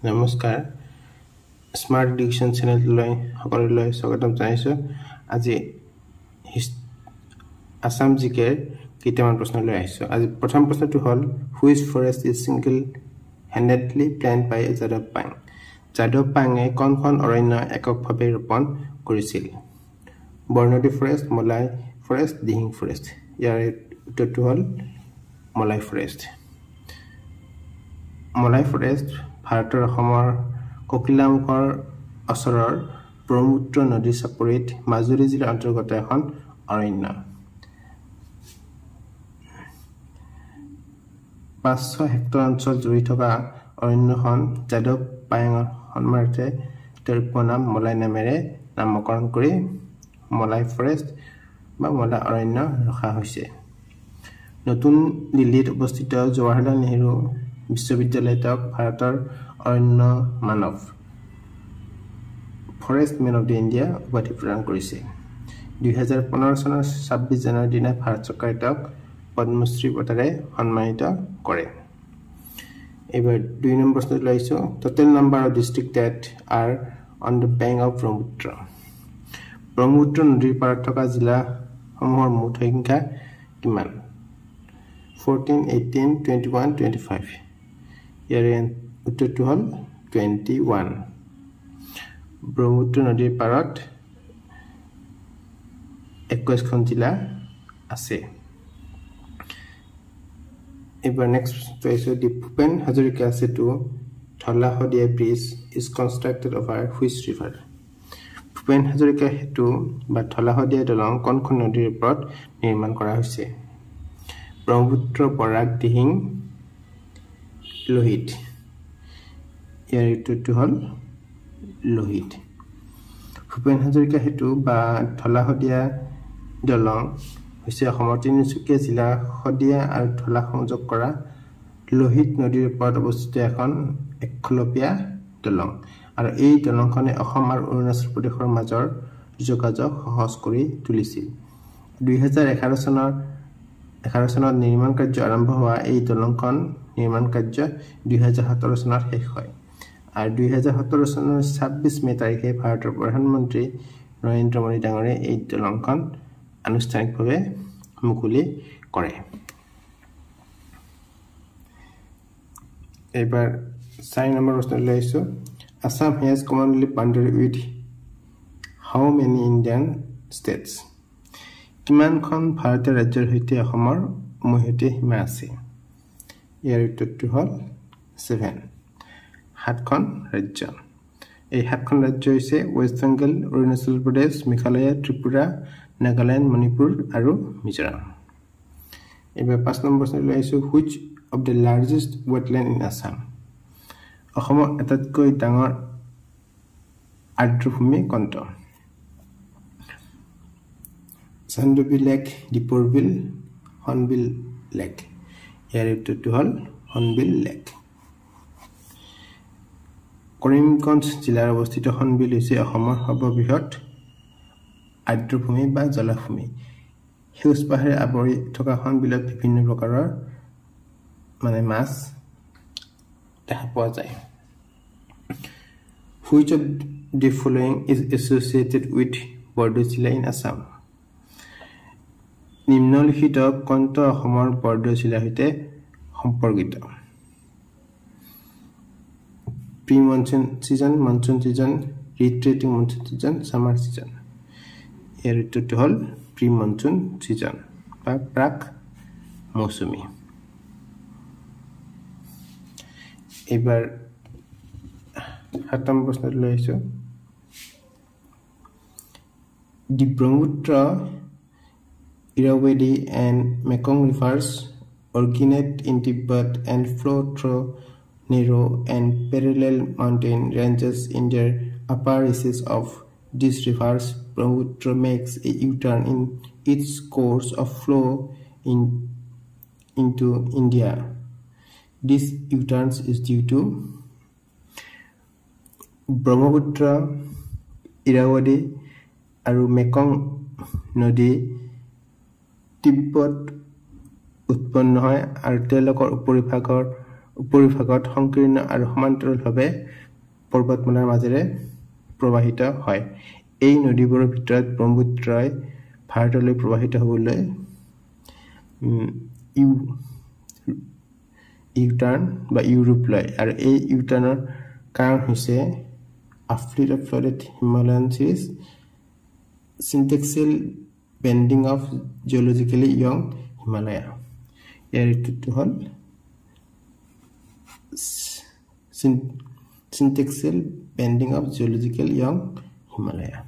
নমস্কাৰ smart education চেনেললৈ সকলোলৈ স্বাগতম জনাইছো আজি আসাম জিকেৰ কেইটামান প্ৰশ্ন লৈ আহিছো আজি প্ৰথম প্ৰশ্নটো হ'ল which forest is single handedly planted by যাদৱ পাঙে কোনখন অৰণ্য এককভাৱে ৰোপণ কৰিছিল Barnali forest Molai forest Dihing forest ইয়াৰ উত্তৰটো হ'ল মলাই ফৰেষ্ট মলাই ফৰেষ্ট ভাৰতৰ অসমৰ কোকিলামুখৰ ওচৰৰ ব্ৰহ্মপুত্ৰ নদীৰ চাপৰিত মাজুলী জিলাৰ অন্তৰ্গত এখন অৰণ্য 500 হেক্টৰ অঞ্চল জুৰি থকা অৰণ্যখন যাদৱ পায়েঙৰ সন্মানাৰ্থে তেওঁৰ উপনাম মলাই নামেৰে নামকৰণ কৰি মলাই ফৰেষ্ট বা মলাই অৰণ্য ৰখা হৈছে নতুন দিল্লীত অৱস্থিত জৱাহৰলাল নেহৰু বিশ্ববিদ্যালয়ক ভাৰতৰ অৰণ্য মানৱ ফৰেষ্ট মেন অফ ইণ্ডিয়া উপাধি প্ৰদান কৰিছে 2015 চনৰ 26 জানুৱাৰীৰ দিনা ভাৰত চৰকাৰে তেওঁক পদ্মশ্ৰী বঁটাৰে সন্মানিত কৰে এবাৰ 2 নম্বৰ প্ৰশ্ন লৈছো total number of district that R on the bank of Brahmaputra নদীৰ পাৰত থকা জিলাসমূহৰ মুঠ সংখ্যা কিমান 14 18 21 25 ইয়াৰ উত্তৰটো হ'ল 21 ব্ৰহ্মপুত্ৰ নদীৰ পাৰত 21 খন জিলা আছে এবাৰ next choice the Bhupen Hazarika Setu Dholasadiya bridge is constructed over which river Bhupen Hazarika Setu বা ধলাশদিয়া দলং কোনখন নদীৰ ওপৰত নিৰ্মাণ কৰা হৈছে ব্ৰহ্মপুত্ৰ বৰাক দিহিং লোহিত ইয়াৰ উত্তৰটো হ'ল লোহিত ভূপেন হাজৰিকা সেতু বা ধলাশদিয়া দলং হৈছে অসমৰ তিনিচুকীয়া জিলা শদিয়া আৰু ধলা সংযোগ কৰা লোহিত নদীৰ ওপৰত অৱস্থিত এখন একখলপীয়া দলং আৰু এই দলংখনে অসম আৰু অৰুণাচল প্ৰদেশৰ মাজৰ যোগাযোগ সহজ কৰি তুলিছিল 2011 চনত নিৰ্মাণ কাৰ্য আৰম্ভ হোৱা এই দলংখন নিৰ্মাণ কাৰ্য 2017 চনত শেষ হয় আৰু 2017 চনৰ 26 মে তাৰিখে ভাৰতৰ প্ৰধানমন্ত্ৰী নৰেন্দ্ৰ মোদী ডাঙৰে এই দলংখন আনুষ্ঠানিকভাৱে মুকলি কৰে এবাৰ 4 নম্বৰ প্ৰশ্ন লৈছো Assam has commonly boundary with how many Indian states কিমানখন ভাৰতীয় ৰাজ্যৰ সৈতে অসমৰ মহীয়তী সীমা আছে ইয়াৰ উত্তৰটো হ'ল 7 সাতখন ৰাজ্য এই সাতখন ৰাজ্য হৈছে ৱেষ্ট বেংগল অৰুণাচল প্ৰদেশ মেঘালয় ত্ৰিপুৰা নাগালেণ্ড মণিপুৰ আৰু মিজোৰাম এবাৰ 5 নম্বৰ প্ৰশ্ন লৈছো which of the largest wetland in Assam অসমৰ আটাইতকৈ ডাঙৰ আৰ্দ্ৰভূমি কোনটো চান্দবি লেক দীপৰ বিল হনবিল লেক ইয়াৰ উত্তৰটো হ'ল হনবিল লেক কৰিমগঞ্জ জিলাৰ অৱস্থিত হনবিল হৈছে অসমৰ সৰ্ববৃহৎ আৰ্দ্ৰভূমি বা জলাভূমি সেউজ পাহাৰে আৱৰি থকা হনবিলত বিভিন্ন প্ৰকাৰৰ মাছ দেখা পোৱা যায় Which of the following is associated with Bordozilla in Assam নিম্নলিখিত কোনটো অসমৰ বৰদৈচিলাৰ সৈতে সম্পৰ্কিত প্ৰি মনসুন সিজন মনসুন সিজন ৰিট্ৰেটিং মনসুন সিজন সামাৰ সিজন ইয়াৰ উত্তৰটো হ'ল প্ৰি মনসুন সিজন বা প্ৰাক মৌচুমী এবাৰ 7 নম্বৰ প্ৰশ্ন লৈছো The Brahmaputra Irrawaddy and Mekong rivers originate in Tibet and flow through narrow and parallel mountain ranges in their upper reaches of these rivers. Brahmaputra makes a U-turn in its course of flow into India. This U-turn is due to Brahmaputra, Irrawaddy আৰু Mekong নদী তিব্বত উৎপন্ন হয় আৰু তেওঁলোকৰ উপৰিভাগৰ উপৰিভাগত সংকীৰ্ণ আৰু সমান্তৰালভাৱে পৰ্বতমালাৰ মাজেৰে প্ৰবাহিত হয়। এই নদীবোৰৰ ভিতৰত ব্ৰহ্মপুত্ৰই ভাৰতলৈ প্ৰবাহিত হ'বলৈ ইউটাৰ্ণ বা ইউৰোপ লয়, আৰু এই ইউটাৰ্ণৰ কাৰণ হৈছে a fleet of flooded Himalayan series, syntaxial bending of geologically young Himalaya. ইয়াৰ উত্তৰটো হ'ল syntaxial bending of geological young Himalaya.